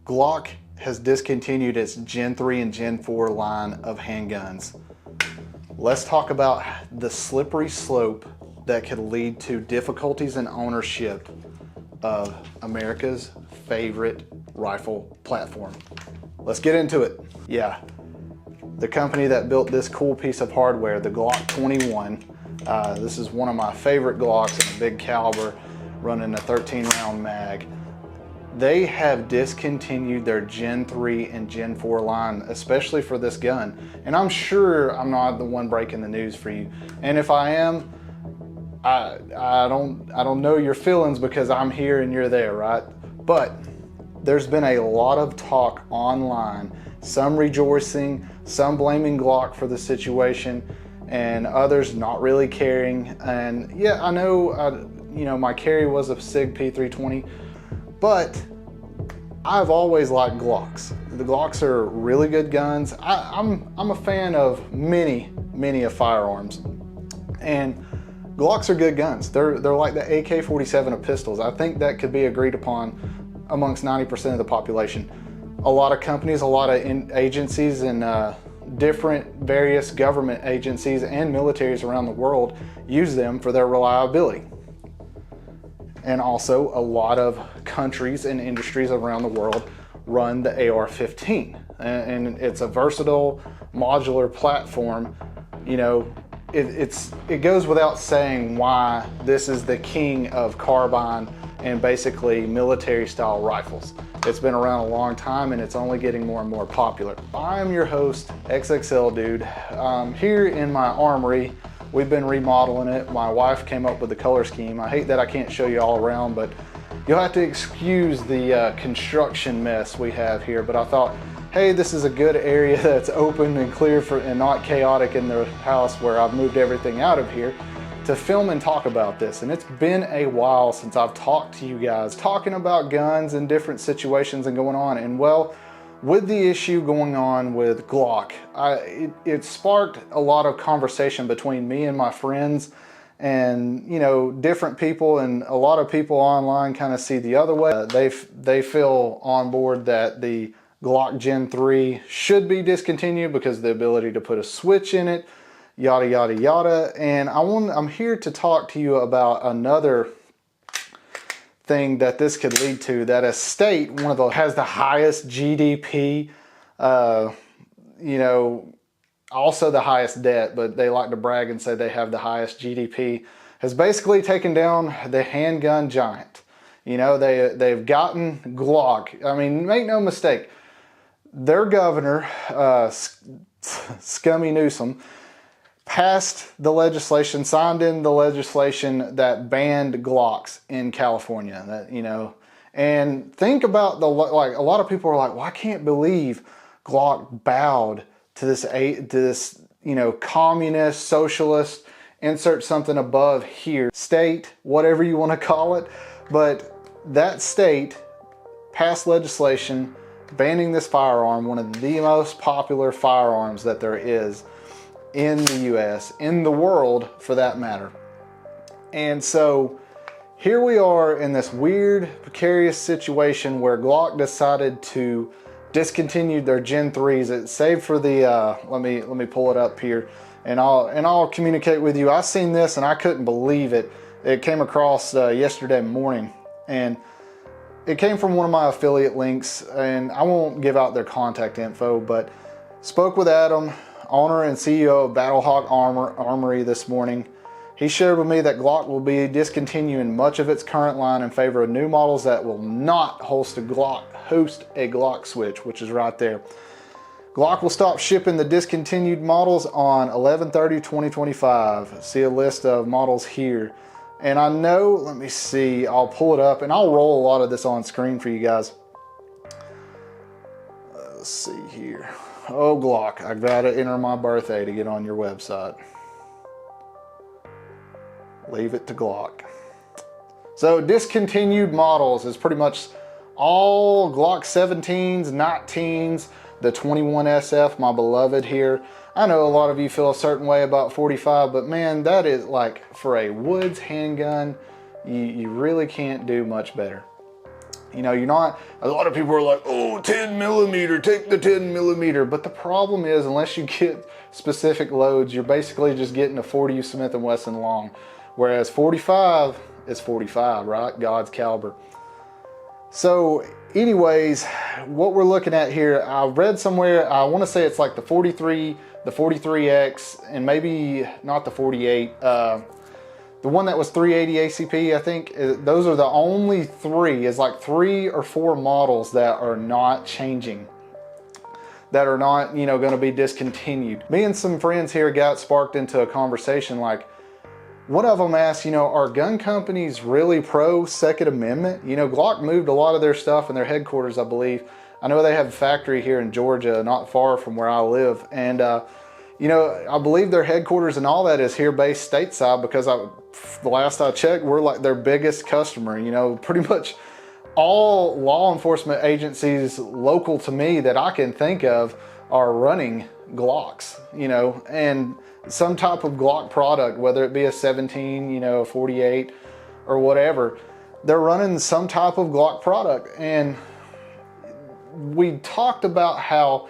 Glock has discontinued its Gen 3 and Gen 4 line of handguns. Let's talk about the slippery slope that could lead to difficulties in ownership of America's favorite rifle platform. Let's get into it. Yeah, the company that built this cool piece of hardware, the Glock 21, this is one of my favorite Glocks in a big caliber, running a 13-round mag. They have discontinued their Gen 3 and Gen 4 line, especially for this gun. And I'm sure I'm not the one breaking the news for you. And if I am, I don't know your feelings because I'm here and you're there, right? But there's been a lot of talk online, some rejoicing, some blaming Glock for the situation, and others not really caring. And yeah, I know, my carry was a SIG P320, but I've always liked Glocks. The Glocks are really good guns. I'm a fan of many of firearms, and Glocks are good guns. They're like the AK-47 of pistols. I think that could be agreed upon amongst 90% of the population. A lot of companies, a lot of agencies, and different various government agencies and militaries around the world use them for their reliability. And also a lot of countries and industries around the world run the AR-15. And it's a versatile modular platform. It goes without saying why this is the king of carbine and basically military style rifles. It's been around a long time and it's only getting more and more popular. I am your host, XXL Dude. Here in my armory, we've been remodeling it. My wife came up with the color scheme. I hate that I can't show you all around, but you'll have to excuse the construction mess we have here. But I thought, hey, this is a good area that's open and clear and not chaotic in the house where I've moved everything out of here to film and talk about this. And it's been a while since I've talked to you guys talking about guns and different situations and going on. And well, with the issue going on with Glock, it sparked a lot of conversation between me and my friends, and different people, and a lot of people online kind of see the other way. They feel on board that the Glock Gen 3 should be discontinued because of the ability to put a switch in it, yada yada yada. And I'm here to talk to you about another thing that this could lead to, that a state, has the highest GDP, also the highest debt, but they like to brag and say they have the highest GDP, has basically taken down the handgun giant. They've gotten Glock. I mean, make no mistake, their governor, Scummy Newsom, passed the legislation, signed in the legislation that banned Glocks in California. And think about a lot of people are like, well, I can't believe Glock bowed to this communist, socialist, insert something above here, state, whatever you want to call it. But that state passed legislation banning this firearm, one of the most popular firearms that there is in the US, in the world for that matter. And so here we are in this weird, precarious situation where Glock decided to discontinue their Gen 3s. It's saved for the, let me pull it up here and I'll communicate with you. I seen this and I couldn't believe it. It came across yesterday morning, and it came from one of my affiliate links, and I won't give out their contact info, but spoke with Adam, owner and CEO of Battlehawk Armory this morning. He shared with me that Glock will be discontinuing much of its current line in favor of new models that will not host a Glock switch, which is right there. Glock will stop shipping the discontinued models on 11/30/2025. See a list of models here. And I know, let me see, I'll pull it up and I'll roll a lot of this on screen for you guys. Let's see here. Oh, Glock, I've got to enter my birthday to get on your website. Leave it to Glock. So discontinued models is pretty much all Glock 17s, 19s, the 21 SF, my beloved here. I know a lot of you feel a certain way about 45, but man, that is like, for a Woods handgun, you really can't do much better. You know, a lot of people are like, oh, 10 millimeter, take the 10 millimeter. But the problem is, unless you get specific loads, you're basically just getting a 40 Smith & Wesson long. Whereas 45 is 45, right? God's caliber. So anyways, what we're looking at here, I read somewhere, I want to say it's like the 43, the 43X, and maybe not the 48, the one that was 380 ACP, I think. Those are the only three, is like 3 or 4 models that are not changing, that are not, you know, going to be discontinued. Me and some friends here got sparked into a conversation. Like, one of them asked, you know, are gun companies really pro Second Amendment? You know, Glock moved a lot of their stuff in their headquarters, I believe. I know they have a factory here in Georgia, not far from where I live. And, you know, I believe their headquarters and all that is here based stateside, because the last I checked, we're like their biggest customer. You know, pretty much all law enforcement agencies local to me that I can think of are running Glocks, you know, and some type of Glock product, whether it be a 17, you know, a 48 or whatever, they're running some type of Glock product. And we talked about how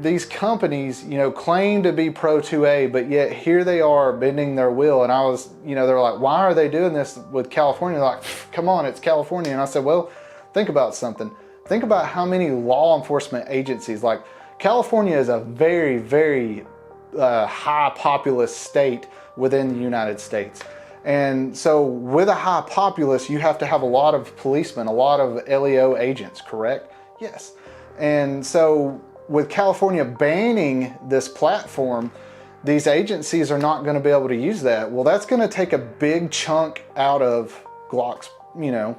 these companies, you know, claim to be pro 2A, but yet here they are bending their will. And I was, you know, they're like, why are they doing this with California? They're like, come on, it's California. And I said, well, think about something. Think about how many law enforcement agencies, like California is a very, very high populous state within the United States. And so with a high populace, you have to have a lot of policemen, a lot of LEO agents, correct? Yes. And so with California banning this platform, these agencies are not going to be able to use that. Well, that's going to take a big chunk out of Glock's, you know,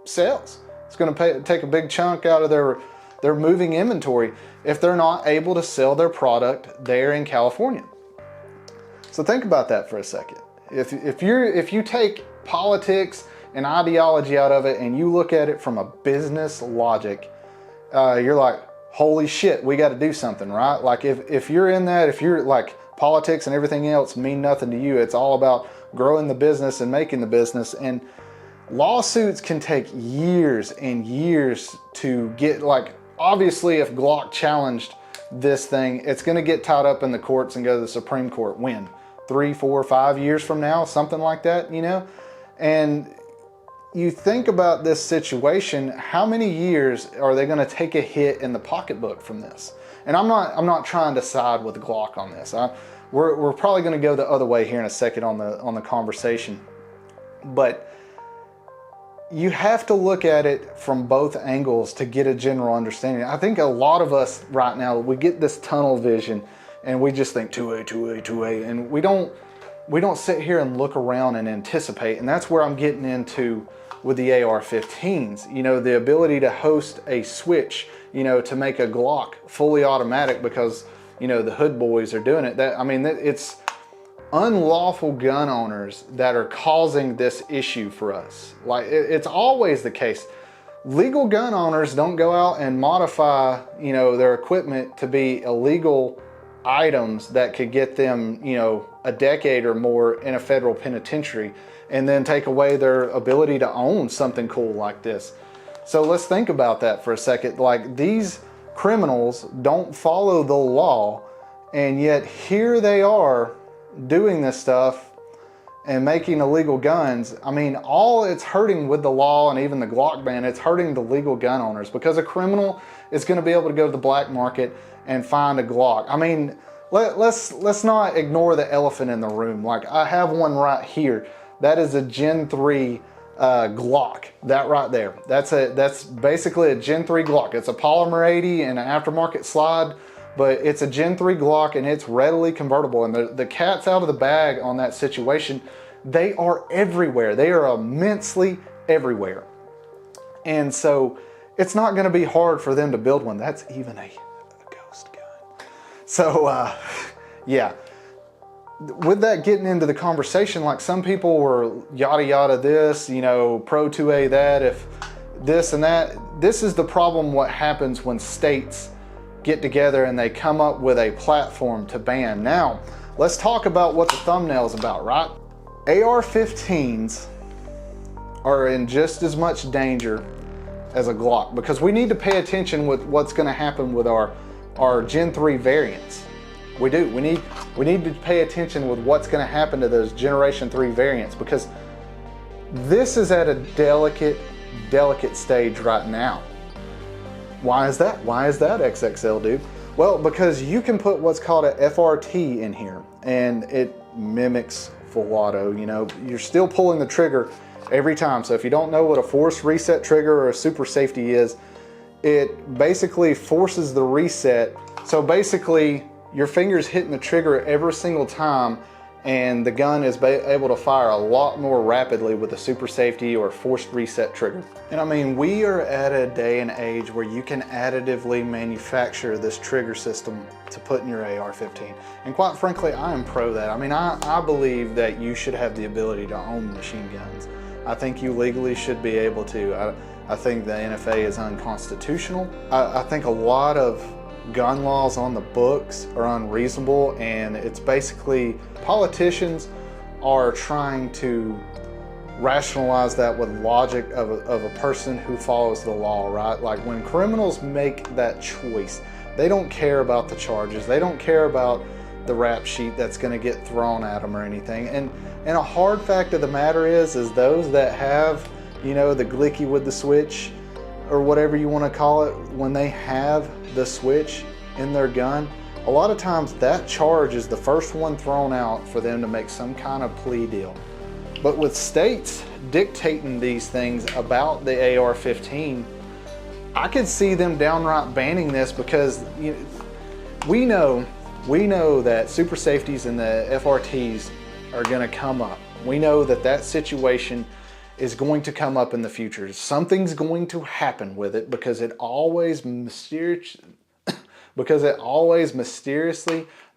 sales. It's going to take a big chunk out of their moving inventory if they're not able to sell their product there in California. So think about that for a second. If you take politics and ideology out of it and you look at it from a business logic, you're like, holy shit, we got to do something, right? Like if you're in that, if you're like, politics and everything else mean nothing to you, it's all about growing the business and making the business. And lawsuits can take years and years to get, like, obviously if Glock challenged this thing, it's going to get tied up in the courts and go to the Supreme Court. When? 3, 4, 5 years from now, something like that, you know? And you think about this situation, how many years are they going to take a hit in the pocketbook from this? And I'm not trying to side with Glock on this. We're probably going to go the other way here in a second on the conversation. But you have to look at it from both angles to get a general understanding. I think a lot of us right now, we get this tunnel vision and we just think 2A, 2A, 2A, and we don't sit here and look around and anticipate. And that's where I'm getting into with the AR-15s, you know, the ability to host a switch, you know, to make a Glock fully automatic because, you know, the hood boys are doing it. It's unlawful gun owners that are causing this issue for us. Like, it's always the case. Legal gun owners don't go out and modify, you know, their equipment to be illegal items that could get them, you know, a decade or more in a federal penitentiary and then take away their ability to own something cool like this. So let's think about that for a second. Like, these criminals don't follow the law, and yet here they are doing this stuff and making illegal guns. I mean, all it's hurting with the law and even the Glock ban, it's hurting the legal gun owners, because a criminal is going to be able to go to the black market and find a Glock. I mean, let's not ignore the elephant in the room. Like, I have one right here. That is a Gen 3 Glock. That right there. That's basically a Gen 3 Glock. It's a polymer 80 and an aftermarket slide, but it's a Gen 3 Glock and it's readily convertible. And the cat's out of the bag on that situation. They are everywhere. They are immensely everywhere. And so it's not going to be hard for them to build one. That's even a ghost gun. So yeah. With that getting into the conversation, like, some people were yada yada this, you know, pro 2A that, if this and that. This is the problem, what happens when states get together and they come up with a platform to ban. Now, let's talk about what the thumbnail's about, right? AR-15s are in just as much danger as a Glock, because we need to pay attention with what's going to happen with our Gen 3 variants. We do. We need to pay attention with what's going to happen to those Generation 3 variants, because this is at a delicate stage right now. Why is that? Why is that, XXL dude? Well, because you can put what's called a FRT in here, and it mimics full auto. You know, you're still pulling the trigger every time. So if you don't know what a forced reset trigger or a super safety is, it basically forces the reset. So basically your finger's hitting the trigger every single time, and the gun is able to fire a lot more rapidly with a super safety or forced reset trigger. And I mean, we are at a day and age where you can additively manufacture this trigger system to put in your AR-15. And quite frankly, I am pro that. I mean, I believe that you should have the ability to own machine guns. I think you legally should be able to. I think the NFA is unconstitutional. I think a lot of gun laws on the books are unreasonable, and it's basically politicians are trying to rationalize that with logic of a person who follows the law, right? Like when criminals make that choice, they don't care about the charges. They don't care about the rap sheet that's going to get thrown at them or anything. And a hard fact of the matter is those that have, you know, the glicky with the switch, or whatever you want to call it, when they have the switch in their gun, a lot of times that charge is the first one thrown out for them to make some kind of plea deal. But with states dictating these things about the AR-15, I could see them downright banning this, because you know, we know that super safeties and the FRTs are going to come up. We know that situation is going to come up in the future. Something's going to happen with it, because it always mysteriously,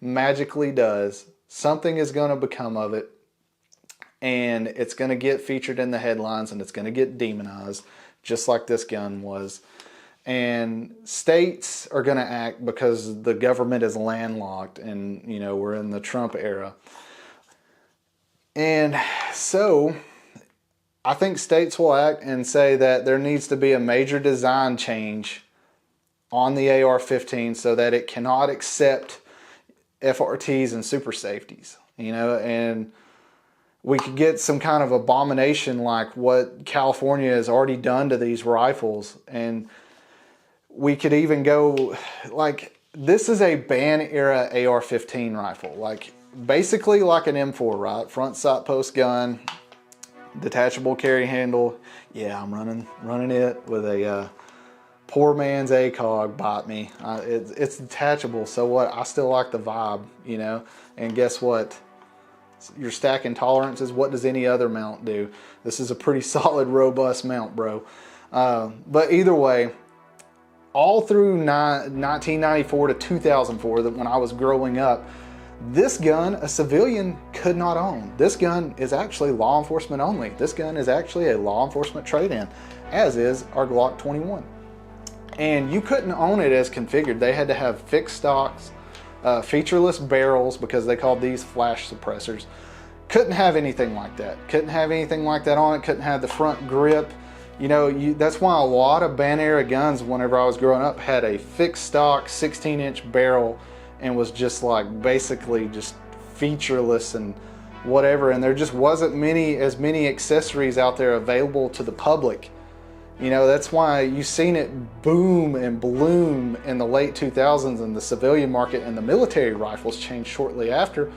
magically does. Something is going to become of it, and it's going to get featured in the headlines, and it's going to get demonized, just like this gun was. And states are going to act because the government is landlocked, and you know, we're in the Trump era. And so I think states will act and say that there needs to be a major design change on the AR-15 so that it cannot accept FRTs and super safeties, you know, and we could get some kind of abomination like what California has already done to these rifles. And we could even go like, this is a ban era AR-15 rifle, like basically like an M4, right? Front sight post gun, detachable carry handle. Yeah, I'm running it with a poor man's ACOG, bite me. It's detachable, so what? I still like the vibe, you know. And guess what? Your stacking tolerances, what does any other mount do? This is a pretty solid, robust mount, bro. But either way, all through 1994 to 2004, that when I was growing up, this gun a civilian could not own. This gun is actually law enforcement only. This gun is actually a law enforcement trade-in, as is our Glock 21. And you couldn't own it as configured. They had to have fixed stocks, featureless barrels, because they called these flash suppressors. Couldn't have anything like that. Couldn't have anything like that on it. Couldn't have the front grip. You know, that's why a lot of ban era guns, whenever I was growing up, had a fixed stock 16-inch barrel and was just like basically just featureless and whatever. And there just wasn't as many accessories out there available to the public. You know, that's why you've seen it boom and bloom in the late 2000s in the civilian market, and the military rifles changed shortly after,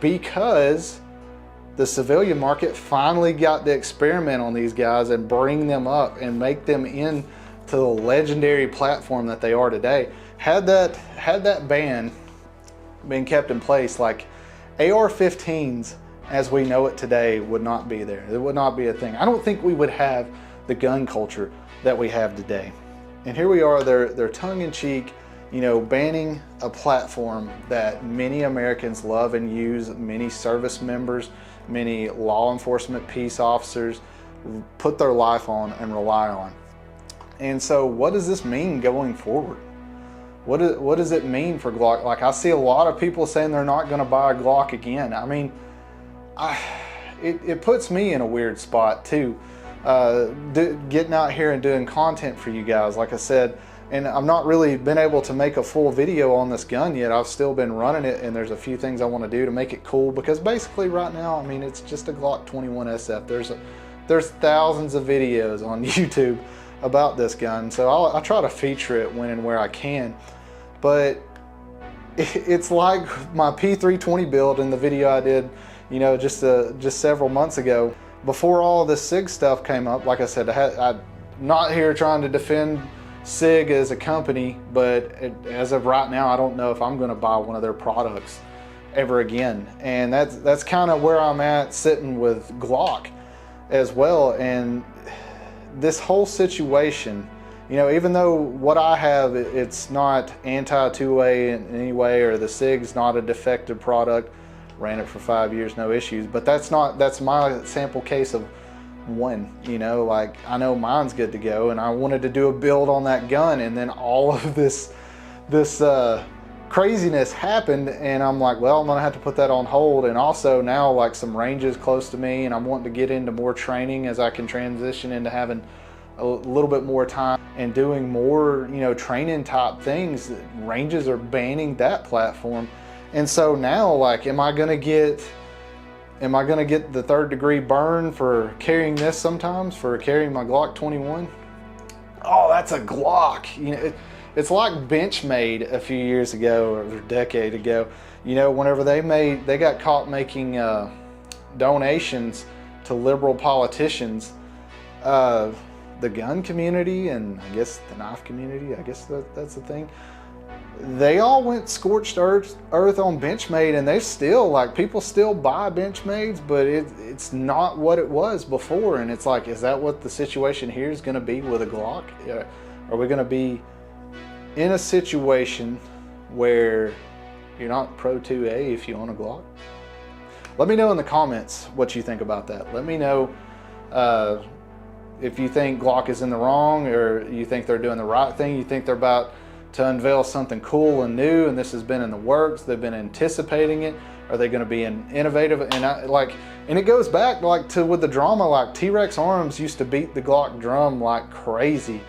because the civilian market finally got to experiment on these guys and bring them up and make them into the legendary platform that they are today. Had that ban been kept in place, like AR-15s as we know it today would not be there. It would not be a thing. I don't think we would have the gun culture that we have today. And here we are, they're tongue-in-cheek, you know, banning a platform that many Americans love and use, many service members, many law enforcement peace officers put their life on and rely on. And so what does this mean going forward? What does it mean for Glock? Like, I see a lot of people saying they're not going to buy a Glock again. I mean, it puts me in a weird spot too, getting out here and doing content for you guys. Like I said, and I've not really been able to make a full video on this gun yet. I've still been running it, and there's a few things I want to do to make it cool, because basically right now, I mean, it's just a Glock 21 SF. There's thousands of videos on YouTube about this gun, so I try to feature it when and where I can. But it's like my P320 build in the video I did, you know, just several months ago. Before all this SIG stuff came up, like I said, I'm not here trying to defend SIG as a company, but as of right now, I don't know if I'm going to buy one of their products ever again. And that's kind of where I'm at, sitting with Glock as well. And this whole situation, you know, even though what I have, it's not anti-2A in any way, or the SIG's not a defective product, ran it for 5 years, no issues, but that's my sample case of one. You know, like, I know mine's good to go, and I wanted to do a build on that gun, and then all of this craziness happened, and I'm like, well, I'm gonna have to put that on hold. And also now, like, some ranges close to me, and I'm wanting to get into more training as I can transition into having a little bit more time and doing more, you know, training type things. Ranges are banning that platform. And so now, like, am I gonna get the 3rd degree burn for carrying this sometimes, for carrying my Glock 21? Oh, that's a Glock. You know, it's like Benchmade a few years ago, or a decade ago. You know, whenever they got caught making donations to liberal politicians, the gun community, and I guess the knife community, I guess that's the thing, they all went scorched earth on Benchmade, and they still, like, people still buy Benchmades, but it's not what it was before. And it's like, is that what the situation here is going to be with a Glock? Are we going to be in a situation where you're not pro 2A if you own a Glock? Let me know in the comments what you think about that. Let me know if you think Glock is in the wrong, or you think they're doing the right thing. You think they're about to unveil something cool and new, and this has been in the works, they've been anticipating it. Are they going to be innovative? And it goes back, like, to with the drama, like T-Rex Arms used to beat the Glock drum like crazy.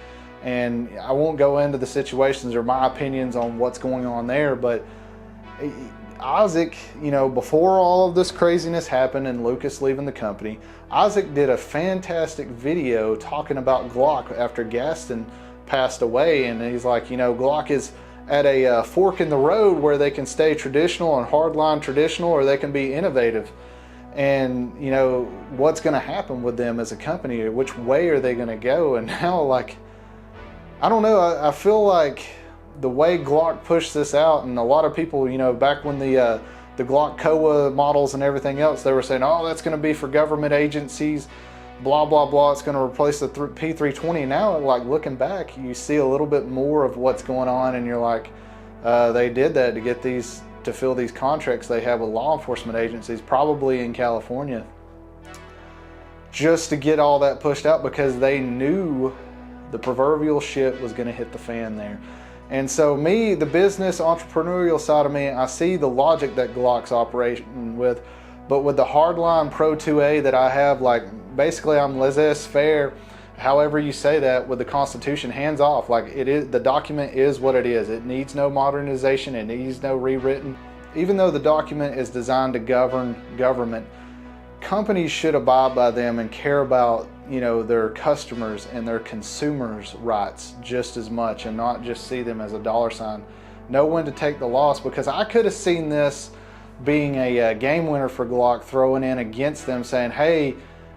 And I won't go into the situations or my opinions on what's going on there, but Isaac, you know, before all of this craziness happened and Lucas leaving the company, Isaac did a fantastic video talking about Glock after Gaston passed away. And he's like, you know, Glock is at a fork in the road where they can stay traditional and hardline traditional, or they can be innovative. And, you know, what's going to happen with them as a company? Which way are they going to go? And now, like, I don't know. I feel like the way Glock pushed this out, and a lot of people, you know, back when the Glock Koa models and everything else, they were saying, oh, that's going to be for government agencies, blah, blah, blah. It's going to replace the P320. Now, like, looking back, you see a little bit more of what's going on, and you're like, they did that to get these, to fill these contracts they have with law enforcement agencies, probably in California, just to get all that pushed out, because they knew the proverbial shit was going to hit the fan there. And so me, the business entrepreneurial side of me, I see the logic that Glock's operating with, but with the hardline Pro 2A that I have, like, basically I'm laissez-faire, however you say that, with the Constitution, hands off. Like, it is, the document is what it is. It needs no modernization. It needs no rewritten. Even though the document is designed to govern government, companies should abide by them and care about, you know, their customers and their consumers' rights just as much, and not just see them as a dollar sign. Know when to take the loss, because I could have seen this being a game winner for Glock, throwing in against them, saying, hey,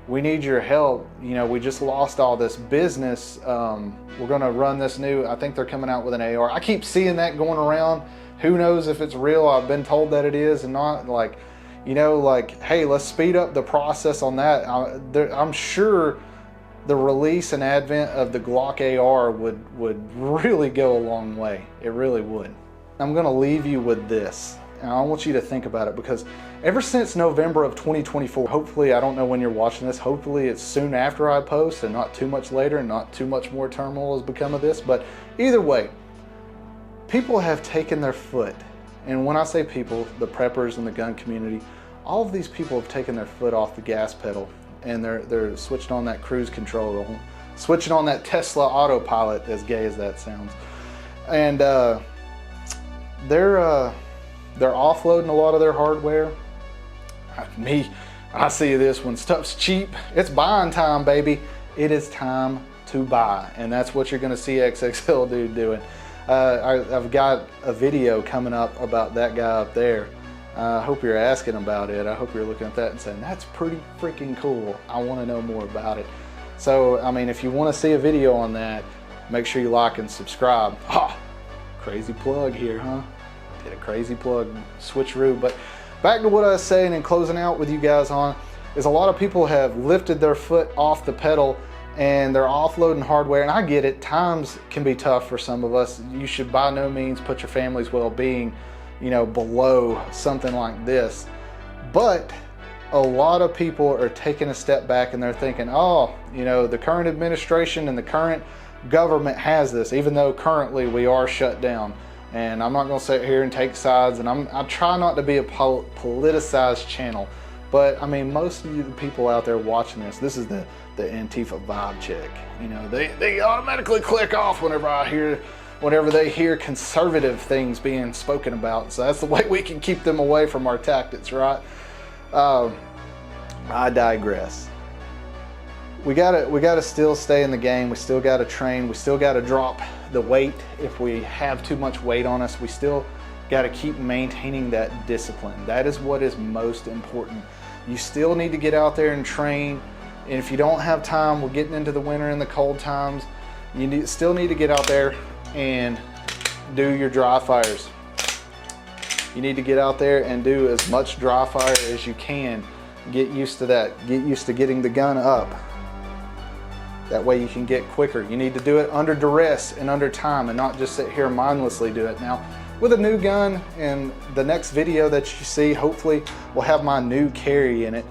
we need your help. You know, we just lost all this business. We're going to run this new, I think they're coming out with an AR. I keep seeing that going around. Who knows if it's real? I've been told that it is and not. Like, you know, like, hey, let's speed up the process on that. I'm sure the release and advent of the Glock AR would really go a long way. It really would. I'm going to leave you with this, and I want you to think about it, because ever since November of 2024, hopefully, I don't know when you're watching this, hopefully it's soon after I post and not too much later, and not too much more turmoil has become of this, but either way, people have taken their foot. And when I say people, the preppers and the gun community, all of these people have taken their foot off the gas pedal. and they're switching on that cruise control, switching on that Tesla autopilot, as gay as that sounds. And they're offloading a lot of their hardware. I see this when stuff's cheap. It's buying time, baby. It is time to buy, and that's what you're going to see XXL dude doing. I've got a video coming up about that guy up there. I hope you're asking about it. I hope you're looking at that and saying, that's pretty freaking cool. I want to know more about it. So, I mean, if you want to see a video on that, make sure you like and subscribe. Ha! Crazy plug here, huh? Did a crazy plug switcheroo. But back to what I was saying and closing out with you guys on is a lot of people have lifted their foot off the pedal and they're offloading hardware. And I get it. Times can be tough for some of us. You should by no means put your family's well-being, you know, below something like this. But a lot of people are taking a step back and they're thinking, oh, you know, the current administration and the current government has this, even though currently we are shut down. And I'm not going to sit here and take sides, and I try not to be a politicized channel. But I mean, most of you people out there watching this is the Antifa vibe check. You know, they automatically click off whenever they hear conservative things being spoken about. So that's the way we can keep them away from our tactics, right? I digress. We gotta still stay in the game. We still gotta train. We still gotta drop the weight. If we have too much weight on us, we still gotta keep maintaining that discipline. That is what is most important. You still need to get out there and train. And if you don't have time, we're getting into the winter and the cold times, you still need to get out there and do your dry fires. You need to get out there and do as much dry fire as you can. Get used to that. Get used to getting the gun up. That way you can get quicker. You need to do it under duress and under time, and not just sit here and mindlessly do it. Now, with a new gun, and the next video that you see, hopefully will have my new carry in it.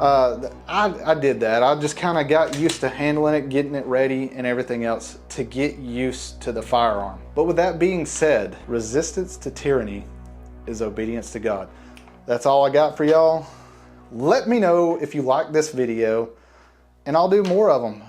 I did that. I just kind of got used to handling it, getting it ready and everything else to get used to the firearm. But with that being said, resistance to tyranny is obedience to God. That's all I got for y'all. Let me know if you like this video, and I'll do more of them.